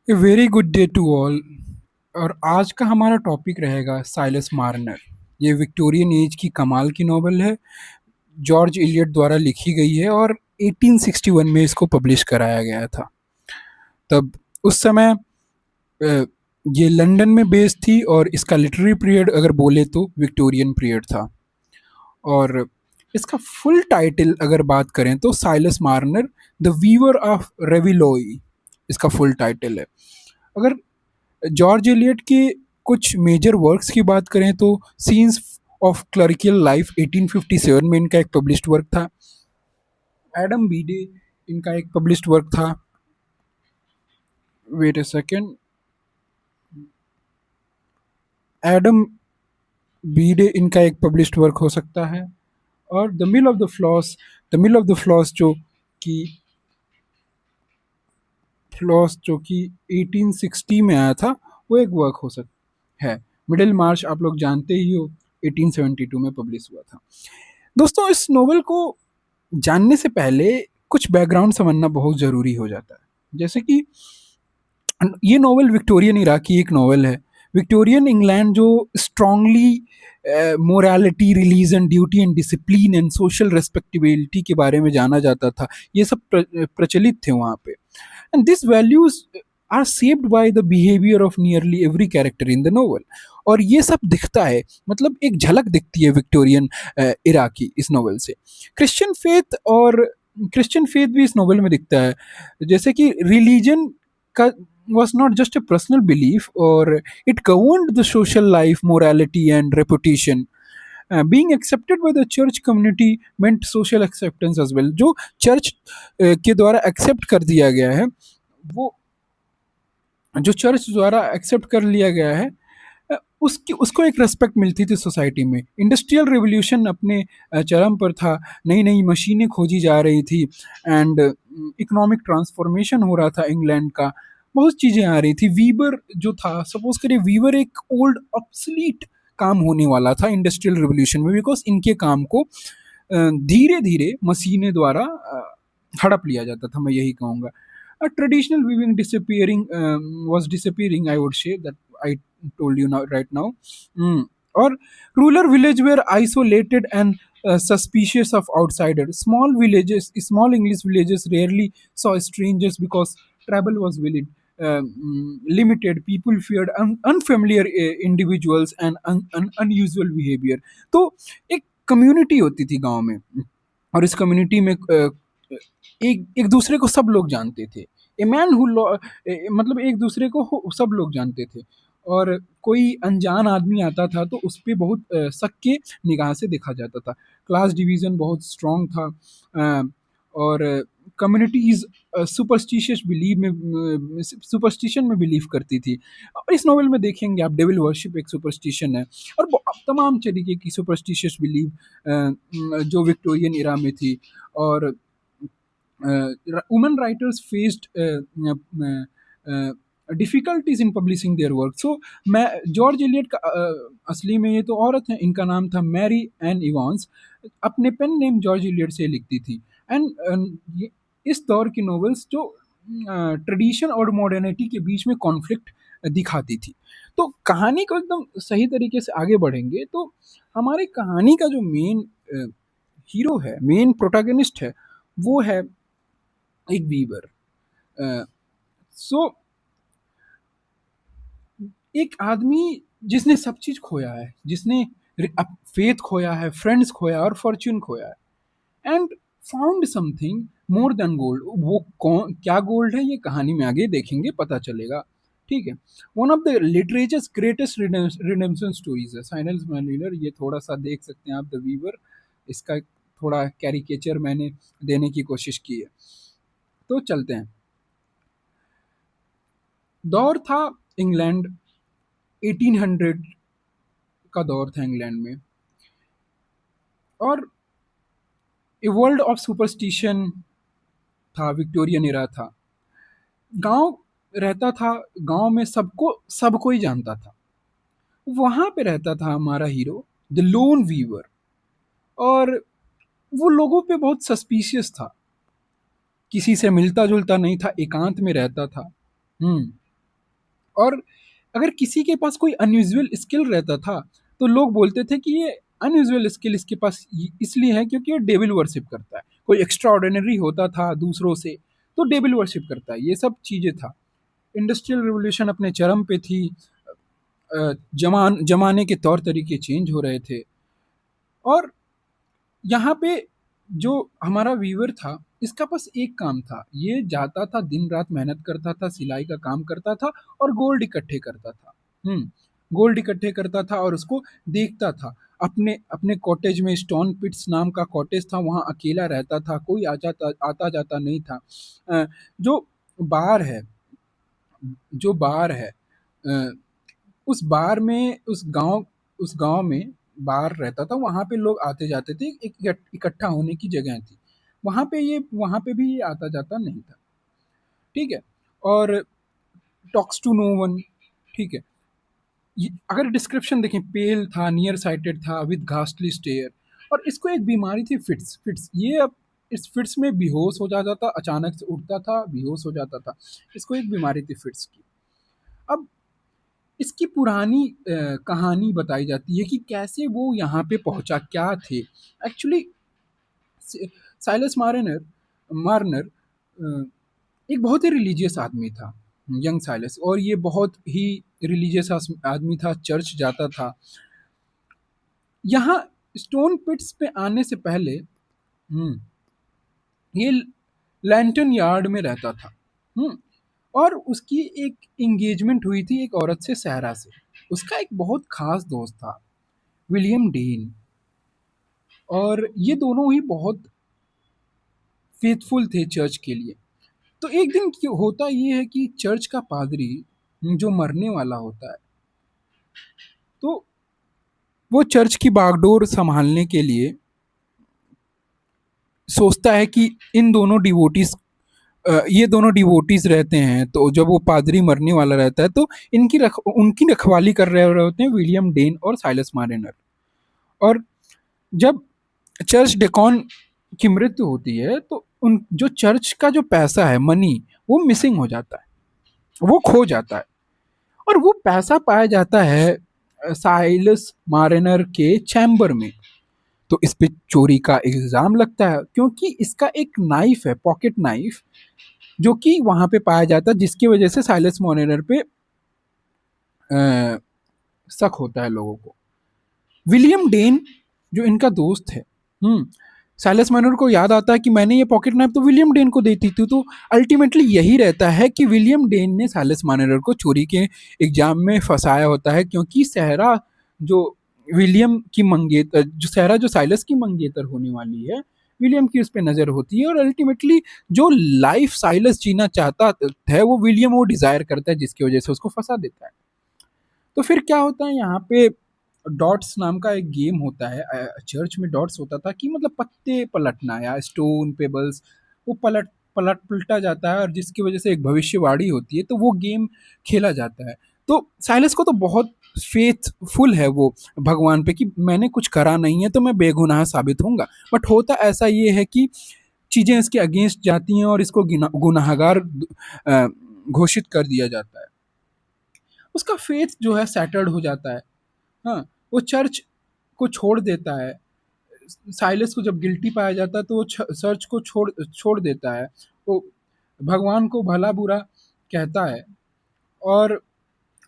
A very good day to all. और आज का हमारा टॉपिक रहेगा साइलस मार्नर। ये विक्टोरियन एज की कमाल की नॉवल है। जॉर्ज इलियट द्वारा लिखी गई है और 1861 में इसको पब्लिश कराया गया था। तब उस समय अ, ये लंदन में बेस्ड थी और इसका लिटरेरी पीरियड अगर बोले तो विक्टोरियन पीरियड था। और इसका फुल टाइटल अगर बात करें तो Silas Marner the weaver of Raveloe इसका फुल टाइटल है। अगर जॉर्ज एलियट के कुछ मेजर वर्क्स की बात करें तो सीन्स ऑफ क्लरिकल लाइफ 1857 में इनका एक पब्लिश्ड वर्क था। एडम बीडे इनका एक पब्लिश्ड वर्क था। Wait a second. Adam Bede इनका एक पब्लिश्ड वर्क हो सकता है। और the mill of the Floss कि जो कि 1860 में आया था, वो एक वर्क हो सकता है। मिडिल मार्च आप लोग जानते ही हो 1872 में पब्लिश हुआ था। दोस्तों, इस नोवेल को जानने से पहले कुछ बैकग्राउंड समझना बहुत ज़रूरी हो जाता है। जैसे कि ये नोवेल विक्टोरियन इरा की एक नोवेल है। विक्टोरियन इंग्लैंड जो strongly morality, religion, duty and discipline and social respectability के बारे में जाना जाता था, ये सब प्रचलित थे वहाँ पे। And this values are shaped by the behaviour of nearly every character in the novel. और ये सब दिखता है, मतलब एक झलक दिखती है विक्टोरियन इरा की इस नोवेल से। क्रिश्चियन फेथ और क्रिश्चियन फेथ भी इस नोवेल में दिखता है। जैसे कि रिलीजन का was not just a personal belief, or it governed the social life, morality and reputation. Being accepted by the church community meant social acceptance as well। जो चर्च के द्वारा एक्सेप्ट कर दिया गया है, वो जो चर्च द्वारा एक्सेप्ट कर लिया गया है, उसकी उसको एक रेस्पेक्ट मिलती थी सोसाइटी में। इंडस्ट्रियल रिवोल्यूशन अपने चरम पर था। नई नई मशीनें खोजी जा रही थी एंड इकोनॉमिक ट्रांसफॉर्मेशन हो रहा था इंग्लैंड का। बहुत चीज़ें आ रही थी। वीवर जो था, सपोज करिए वीवर एक ओल्ड ऑब्सलीट काम होने वाला था इंडस्ट्रियल रिवोल्यूशन में, बिकॉज इनके काम को धीरे धीरे मशीनें द्वारा हड़प लिया जाता था, मैं यही कहूँगा। Traditional weaving disappearing was disappearing, I would say that I told you now right now. Mm. Or rural village were isolated and suspicious of outsiders. Small English villages rarely saw strangers because travel was limited. People feared unfamiliar individuals and unusual behavior. तो एक community होती थी गांव में, और इस community में एक एक दूसरे को सब लोग जानते थे। ए मैन हु मतलब एक दूसरे को सब लोग जानते थे। और कोई अनजान आदमी आता था तो उस पे बहुत शक के निगाह से देखा जाता था। क्लास डिवीज़न बहुत स्ट्रॉन्ग था। और कम्युनिटीज़ सुपरस्टिशन में बिलीव करती थी। और इस नॉवेल में देखेंगे आप, डेविल वर्शिप एक सुपरस्टिशन है, और तमाम तरीके की सुपरस्टिशियस बिलीव जो विक्टोरियन इरा में थी। और women writers faced difficulties in publishing their work. So मैं जॉर्ज एलियट का असली में ये तो औरत है, इनका नाम था मैरी एन इवांस। अपने पेन नेम जॉर्ज एलियट से लिखती थी। एंड इस दौर की नॉवेल्स जो ट्रेडिशन और मॉडर्निटी के बीच में कॉन्फ्लिक्ट दिखाती थी। तो कहानी को एकदम सही तरीके से आगे बढ़ेंगे तो हमारी कहानी का जो मेन हीरो है, मेन प्रोटैगनिस्ट है, वो है एक वीवर। सो एक आदमी जिसने सब चीज खोया है, जिसने फेथ खोया है, फ्रेंड्स खोया और फॉर्च्यून खोया है, and found something more than gold. वो कौन, क्या गोल्ड है, ये कहानी में आगे देखेंगे, पता चलेगा। ठीक है। One of the literatures greatest redemption stories है साइलेंस मार्नियर। ये थोड़ा सा देख सकते हैं आप, द वीवर, इसका थोड़ा कैरिकेचर मैंने देने की कोशिश की है। तो चलते हैं। दौर था इंग्लैंड, 1800 का दौर था इंग्लैंड में। और ए वर्ल्ड ऑफ सुपरस्टिशन था, विक्टोरियन इरा था। गांव रहता था, गांव में सबको ही जानता था। वहां पे रहता था हमारा हीरो, द लोन वीवर। और वो लोगों पे बहुत सस्पिशियस था, किसी से मिलता जुलता नहीं था, एकांत में रहता था। हम्म और अगर किसी के पास कोई अनयूजुअल स्किल रहता था तो लोग बोलते थे कि ये अनयूजुअल स्किल इसके पास इसलिए है क्योंकि ये डेविल वर्शिप करता है। कोई एक्स्ट्रा ऑर्डिनरी होता था दूसरों से तो डेविल वर्शिप करता है, ये सब चीज़ें था। इंडस्ट्रियल रिवोल्यूशन अपने चरम पे थी। जमाने के तौर तरीके चेंज हो रहे थे और यहाँ पे जो हमारा व्यूअर था इसका बस एक काम था, ये जाता था दिन रात मेहनत करता था, सिलाई का काम करता था और गोल्ड इकट्ठे करता था। गोल्ड इकट्ठे करता था और उसको देखता था। अपने अपने कॉटेज में स्टोन पिट्स नाम का कॉटेज था, वहाँ अकेला रहता था, कोई आता जाता नहीं था। जो बार है जो बार है उस बार में उस गांव में बार रहता था, वहाँ पे लोग आते जाते थे, एक इकट्ठा होने की जगह थी। वहाँ पे भी ये आता जाता नहीं था। ठीक है। और टॉक्स टू नो वन। ठीक है। अगर डिस्क्रिप्शन देखें, पेल था, नियर साइटेड था, विद घास्टली स्टेयर, और इसको एक बीमारी थी फिट्स। ये अब इस फिट्स में बेहोश हो जाता था, अचानक से उठता था, बेहोश हो जाता था। इसको एक बीमारी थी फिट्स की। अब इसकी पुरानी कहानी बताई जाती है कि कैसे वो यहाँ पे पहुंचा, क्या थे एक्चुअली। साइलस मार्नर मार्नर एक बहुत ही रिलीजियस आदमी था, यंग साइलस, और ये बहुत ही रिलीजियस आदमी था, चर्च जाता था। यहाँ स्टोन पिट्स पे आने से पहले ये लैंटन यार्ड में रहता था। और उसकी एक एंगेजमेंट हुई थी एक औरत से, सहरा से। उसका एक बहुत खास दोस्त था, विलियम डेन, और ये दोनों ही बहुत फेथफुल थे चर्च के लिए। तो एक दिन होता ये है कि चर्च का पादरी जो मरने वाला होता है, तो वो चर्च की बागडोर संभालने के लिए सोचता है कि ये दोनों डिवोटीज रहते हैं, तो जब वो पादरी मरने वाला रहता है तो उनकी रखवाली कर रहे होते हैं विलियम डेन और साइलस मार्नर। और जब चर्च डेकॉन की मृत्यु होती है तो उन जो चर्च का जो पैसा है, मनी, वो मिसिंग हो जाता है, वो खो जाता है। और वो पैसा पाया जाता है साइलस मार्नर के चैम्बर में। तो इस पे चोरी का इल्जाम लगता है क्योंकि इसका एक नाइफ है, पॉकेट नाइफ, जो कि वहां पे पाया जाता है, जिसकी वजह से साइलस मार्नर पे शक होता है लोगों को। विलियम डेन जो इनका दोस्त है, साइलस मार्नर को याद आता है कि मैंने ये पॉकेट नाइफ तो विलियम डेन को देती थी। तो अल्टीमेटली यही रहता है कि विलियम डेन ने साइलस मार्नर को चोरी के एग्जाम में फंसाया होता है, क्योंकि सहरा जो सहरा जो साइलस की मंगेतर होने वाली है, विलियम की उस पर नजर होती है। और अल्टीमेटली जो लाइफ साइलस जीना चाहता है वो विलियम वो डिजायर करता है, जिसकी वजह से उसको फंसा देता है। तो फिर क्या होता है, यहाँ पे डॉट्स नाम का एक गेम होता है। चर्च में डॉट्स होता था कि मतलब पत्ते पलटना या स्टोन पेबल्स, वो पलटा जाता है और जिसकी वजह से एक भविष्यवाणी होती है, तो वो गेम खेला जाता है। तो साइलस को तो बहुत फेथफुल है वो भगवान पे कि मैंने कुछ करा नहीं है तो मैं बेगुनाह साबित होऊंगा। बट होता ऐसा ये है कि चीज़ें इसके अगेंस्ट जाती हैं और इसको गुनाहगार घोषित कर दिया जाता है। उसका फेथ जो है सैटर्ड हो जाता है। हाँ, वो चर्च को छोड़ देता है। साइलस को जब गिल्टी पाया जाता है तो वो चर्च को छोड़ देता है। वो भगवान को भला बुरा कहता है और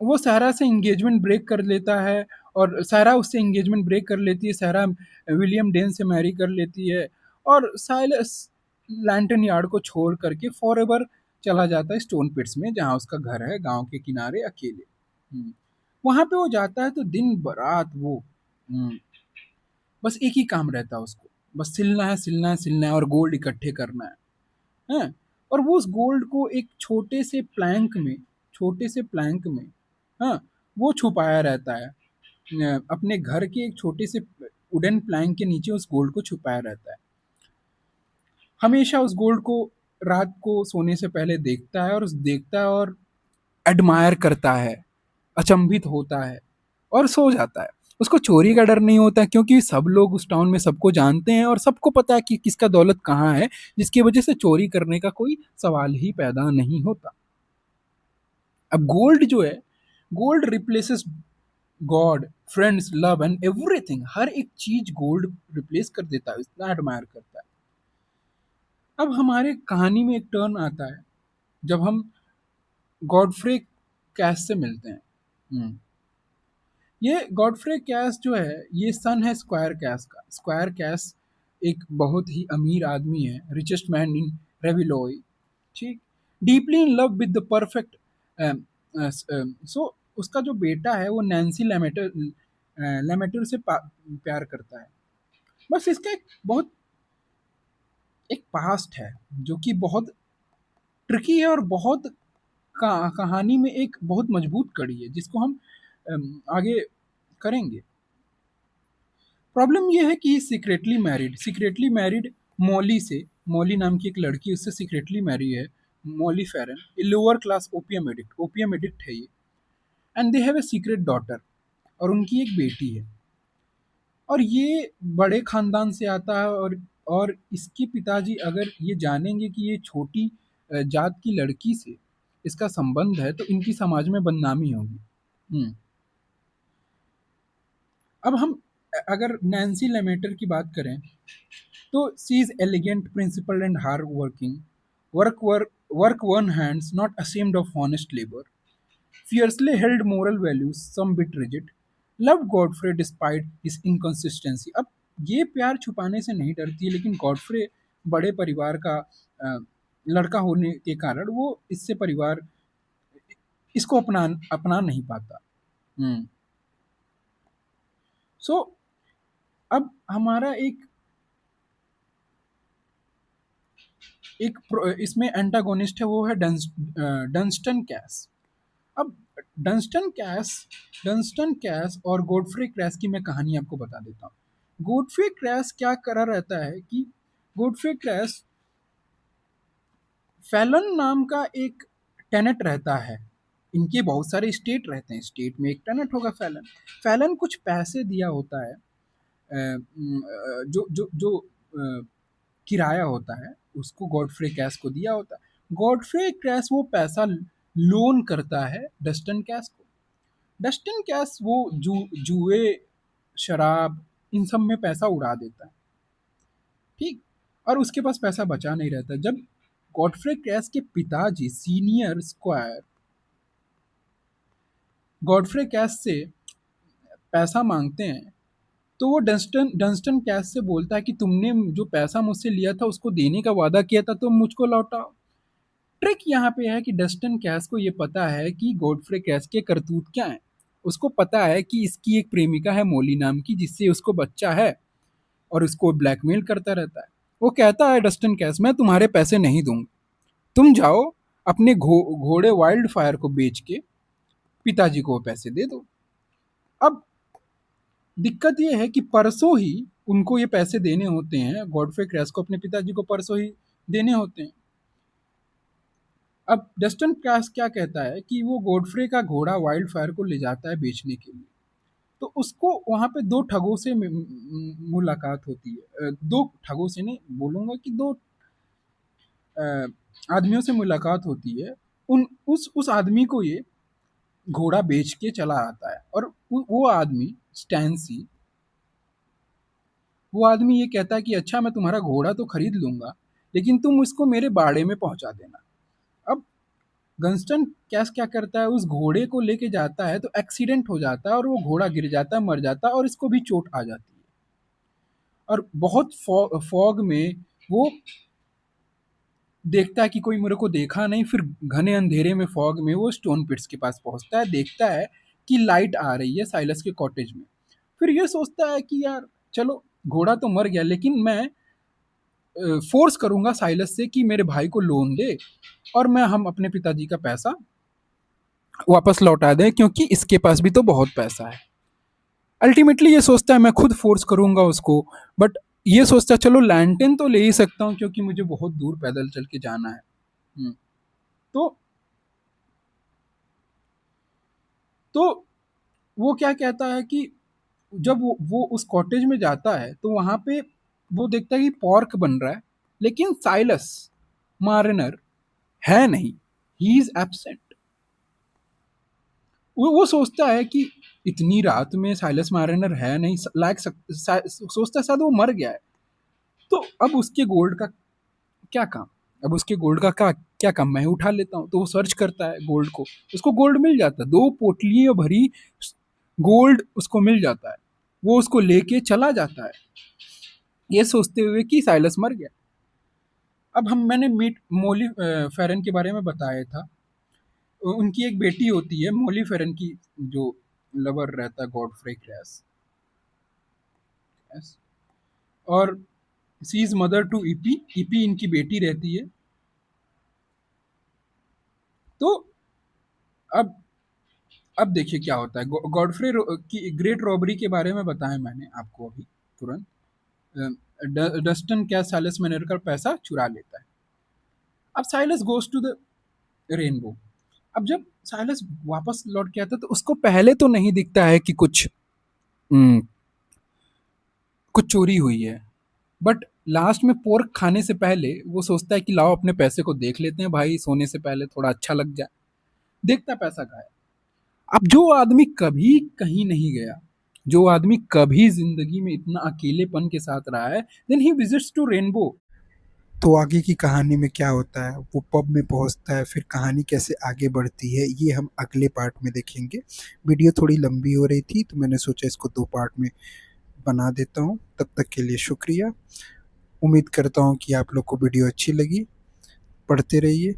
वो सहरा से इंगेजमेंट ब्रेक कर लेता है, और सहरा उससे इंगेजमेंट ब्रेक कर लेती है। सहरा विलियम डेन से मैरी कर लेती है और साइलस लैंटन यार्ड को छोड़ करके फॉर एवर चला जाता है स्टोन पिट्स में, जहाँ उसका घर है गांव के किनारे अकेले। वहां पे वो जाता है तो दिन बरात वो बस एक ही काम रहता है उसको, बस सिलना है और गोल्ड इकट्ठे करना है। और वो उस गोल्ड को एक छोटे से प्लैंक में हाँ वो छुपाया रहता है। अपने घर के एक छोटे से वुडन प्लैंक के नीचे उस गोल्ड को छुपाया रहता है। हमेशा उस गोल्ड को रात को सोने से पहले देखता है और एडमायर करता है, अचंभित होता है और सो जाता है। उसको चोरी का डर नहीं होता क्योंकि सब लोग उस टाउन में सबको जानते हैं और सबको पता है कि किसका दौलत कहाँ है, जिसकी वजह से चोरी करने का कोई सवाल ही पैदा नहीं होता। अब गोल्ड जो है, gold replaces god, friends, love and everything. हर एक चीज गोल्ड रिप्लेस कर देता है, इतना एडमायर करता है। अब हमारे कहानी में एक टर्न आता है जब हम गॉडफ्रे कैश से मिलते हैं। ये गॉडफ्रे कैश जो है, ये सन है स्क्वायर कैश का। स्क्वायर कैश एक बहुत ही अमीर आदमी है, रिचेस्ट मैन इन रेविलोई, ठीक, deeply in love with the perfect. So उसका जो बेटा है वो नैन्सी लेमेटर, लेमेटर से प्यार करता है। बस इसका एक बहुत एक पास्ट है जो कि बहुत ट्रिकी है और बहुत कहानी में एक बहुत मजबूत कड़ी है जिसको हम आगे करेंगे। प्रॉब्लम ये है कि सीक्रेटली मैरिड मॉली से। मॉली नाम की एक लड़की उससे सीक्रेटली मैरी है, Molly Farren, a lower class opium addict है ये। And they have a secret daughter, और उनकी एक बेटी है। और ये बड़े खानदान से आता है, और इसके पिताजी अगर ये जानेंगे कि ये छोटी जात की लड़की से इसका संबंध है तो इनकी समाज में बदनामी होगी। अब हम अगर नैन्सी लेमेटर की बात करें तो she is elegant, principled and hard working, work worn hands, not ashamed of honest labour, fiercely held moral values, some bit rigid, loved Godfrey despite his inconsistency। अब ये प्यार छुपाने से नहीं डरती है, लेकिन गॉडफ्रे बड़े परिवार का लड़का होने के कारण वो इससे परिवार इसको अपना नहीं पाता। सो अब हमारा एक इसमें एंटागोनिस्ट है, वो है डंस्टन कैस। अब डंस्टन कैस और गॉडफ्रे क्रैश की मैं कहानी आपको बता देता हूँ। गॉडफ्रे क्रैश क्या करा रहता है कि गॉडफ्रे क्रैश फैलन नाम का एक टेनेट रहता है। इनके बहुत सारे स्टेट रहते हैं, स्टेट में एक टेनेट होगा फैलन। फैलन कुछ पैसे दिया होता है, जो किराया होता है उसको गॉडफ्रे कैश को दिया होता है। गॉडफ्रे कैश वो पैसा लोन करता है डस्टन कैश को। डस्टन कैश वो जुए, शराब, इन सब में पैसा उड़ा देता है, ठीक, और उसके पास पैसा बचा नहीं रहता। जब गॉडफ्रे कैश के पिताजी सीनियर स्क्वायर गॉडफ्रे कैश से पैसा मांगते हैं तो वो डंस्टन कैश से बोलता है कि तुमने जो पैसा मुझसे लिया था उसको देने का वादा किया था, तो मुझको लौटाओ। ट्रिक यहाँ पे है कि डस्टन कैश को ये पता है कि गॉडफ्रे कैश के करतूत क्या है। उसको पता है कि इसकी एक प्रेमिका है मोली नाम की, जिससे उसको बच्चा है, और उसको ब्लैकमेल करता रहता है। वो कहता है डस्टन कैश, मैं तुम्हारे पैसे नहीं दूंगा, तुम जाओ अपने घोड़े वाइल्ड फायर को बेच के पिताजी को वो पैसे दे दो। अब दिक्कत ये है कि परसों ही उनको ये पैसे देने होते हैं, गॉडफ्रे क्रैश को अपने पिताजी को परसों ही देने होते हैं। अब डस्टन क्रैश क्या कहता है कि वो गॉडफ्रे का घोड़ा वाइल्ड फायर को ले जाता है बेचने के लिए। तो उसको वहाँ पे दो ठगों से मुलाकात होती है। दो ठगों से नहीं बोलूँगा कि दो आदमियों से मुलाकात होती है। उस आदमी को ये घोड़ा बेच के चला आता है, और वो आदमी स्टैंसी, वो आदमी ये कहता है कि अच्छा मैं तुम्हारा घोड़ा तो खरीद लूंगा, लेकिन तुम उसको मेरे बाड़े में पहुंचा देना। अब गंस्टन कैश क्या करता है, उस घोड़े को लेके जाता है तो एक्सीडेंट हो जाता है और वो घोड़ा गिर जाता है, मर जाता है, और इसको भी चोट आ जाती है। और बहुत फॉग में वो देखता है कि कोई मेरे को देखा नहीं, फिर घने अंधेरे में फॉग में वो स्टोन पिट्स के पास पहुंचता है, देखता है कि लाइट आ रही है साइलस के कॉटेज में। फिर ये सोचता है कि यार चलो घोड़ा तो मर गया, लेकिन मैं फोर्स करूंगा साइलस से कि मेरे भाई को लोन दे और मैं हम अपने पिताजी का पैसा वापस लौटा दें, क्योंकि इसके पास भी तो बहुत पैसा है। अल्टीमेटली ये सोचता है मैं खुद फोर्स करूंगा उसको, बट ये सोचता है चलो लैंटेन तो ले ही सकता हूँ क्योंकि मुझे बहुत दूर पैदल चल के जाना है। तो तो वो क्या कहता है कि जब वो उस कॉटेज में जाता है तो वहां पे वो देखता है कि पॉर्क बन रहा है, लेकिन साइलस मार्नर है नहीं, ही इज एब्सेंट। वो सोचता है कि इतनी रात में साइलस मार्टिनर है नहीं, सोचता है शायद वो मर गया है। तो अब उसके गोल्ड का क्या काम, अब उसके गोल्ड का क्या काम, मैं उठा लेता हूँ। तो वो सर्च करता है गोल्ड को, उसको गोल्ड मिल जाता है, 2 पोटलियां भरी गोल्ड उसको मिल जाता है। वो उसको लेके चला जाता है, ये सोचते हुए कि साइलस मर गया। अब मैंने मीट मोली फेरन के बारे में बताया था। उनकी एक बेटी होती है मोली फेरन की, जो लवर रहता है गॉडफ्रे क्रैश। और she is mother to Eppie, Eppie इनकी बेटी रहती है। तो अब अब देखिए क्या होता है। गॉडफ्रे की ग्रेट रॉबरी के बारे में बताया मैंने आपको अभी तुरंत। डस्टन क्या साइलस मैनर का पैसा चुरा लेता है। अब Silas goes to the Rainbow. अब जब साइलस वापस लौट के आता है तो उसको पहले तो नहीं दिखता है कि हम्म, कुछ चोरी हुई है। बट लास्ट में पोर्क खाने से पहले वो सोचता है कि लाओ अपने पैसे को देख लेते हैं भाई, सोने से पहले थोड़ा अच्छा लग जाए। देखता है पैसा गायब। अब जो आदमी कभी कहीं नहीं गया, जो आदमी कभी जिंदगी में इतना अकेलेपन के साथ रहा है, then he visits to Rainbow. तो आगे की कहानी में क्या होता है, वो पब में पहुंचता है, फिर कहानी कैसे आगे बढ़ती है ये हम अगले पार्ट में देखेंगे। वीडियो थोड़ी लंबी हो रही थी तो मैंने सोचा इसको 2 पार्ट में बना देता हूँ। तब तक के लिए शुक्रिया। उम्मीद करता हूँ कि आप लोग को वीडियो अच्छी लगी। पढ़ते रहिए।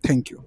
Thank you.